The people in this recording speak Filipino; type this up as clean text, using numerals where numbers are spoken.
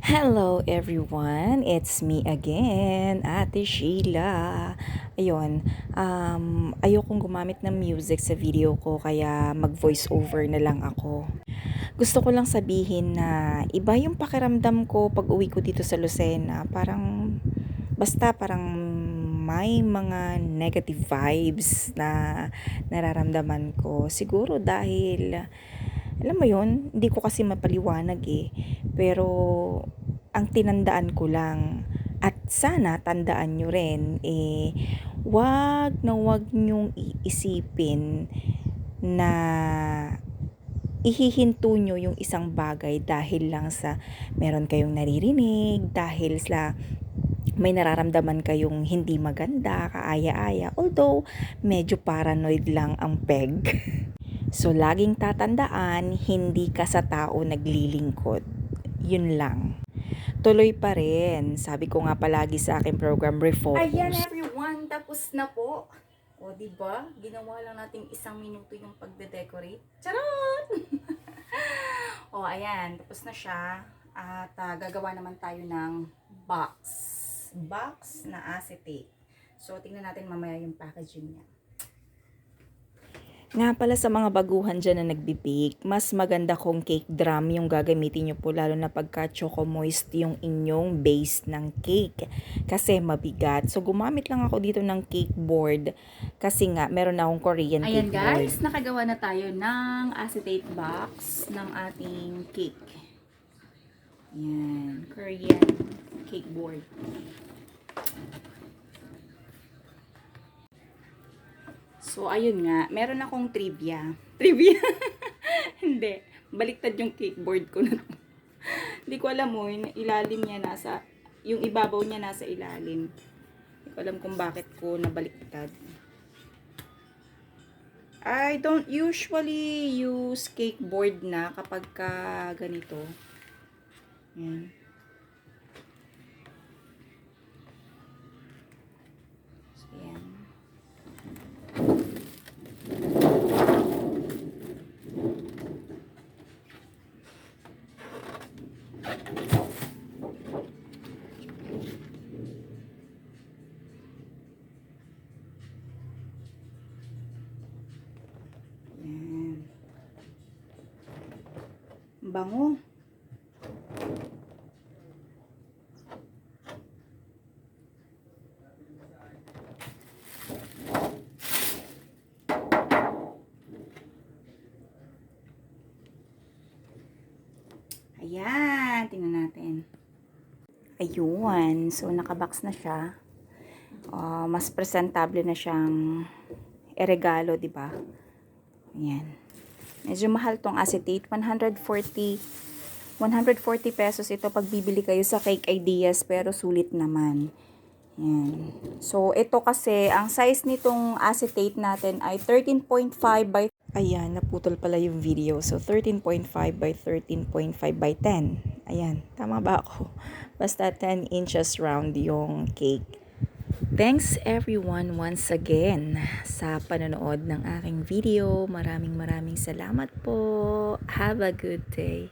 Hello everyone, it's me again, Ate Sheila. Ayun, ayokong gumamit ng music sa video ko kaya mag-voice over na lang ako. Gusto ko lang sabihin na iba yung pakiramdam ko pag uwi ko dito sa Lucena. Parang may mga negative vibes na nararamdaman ko. Siguro dahil alam mo yun, hindi ko kasi mapaliwanag eh. Pero ang tinandaan ko lang at sana tandaan nyo rin wag nyong iisipin na ihihinto nyo yung isang bagay dahil lang sa meron kayong naririnig, dahil sa may nararamdaman kayong hindi maganda, kaaya-aya. Although, medyo paranoid lang ang peg. So, laging tatandaan, hindi ka sa tao naglilingkod. Yun lang. Tuloy pa rin. Sabi ko nga palagi sa aking program, Refocus. Ayan everyone, tapos na po. O, diba? Ginawa lang natin 1 minuto yung pagde-decorate. Charot! O, ayan. Tapos na siya. At gagawa naman tayo ng box. Box na acetate. So, tingnan natin mamaya yung packaging niya. Nga pala sa mga baguhan dyan na nagbibake, mas maganda kung cake drum yung gagamitin nyo po, lalo na pagka choco moist yung inyong base ng cake. Kasi mabigat. So, gumamit lang ako dito ng cake board kasi nga, meron na akong Korean Ayan cake board. guys, nakagawa na tayo ng acetate box ng ating cake. Ayan, Korean cake board. So, ayun nga. Meron akong trivia. Trivia? Hindi. Baliktad yung cake board ko na to. Hindi ko alam mo, yung ilalim niya yung ibabaw niya nasa ilalim. Hindi ko alam kung bakit ko nabaliktad. I don't usually use cake board na kapag ganito. Yan. So, yan. Bango. Ayan, tingnan natin. Ayun. So, nakabox na siya. Mas presentable na siyang regalo, di ba? Ayan. Medyo mahal tong acetate. 140 pesos ito pag bibili kayo sa Cake Ideas, pero sulit naman. Ayan. So, ito kasi, ang size nitong acetate natin ay 13.5 by... Ayan, naputol pala yung video. So, 13.5 by 13.5 by 10. Ayan, tama ba ako? Basta 10 inches round yung cake. Thanks everyone once again sa panonood ng aking video. Maraming salamat po. Have a good day.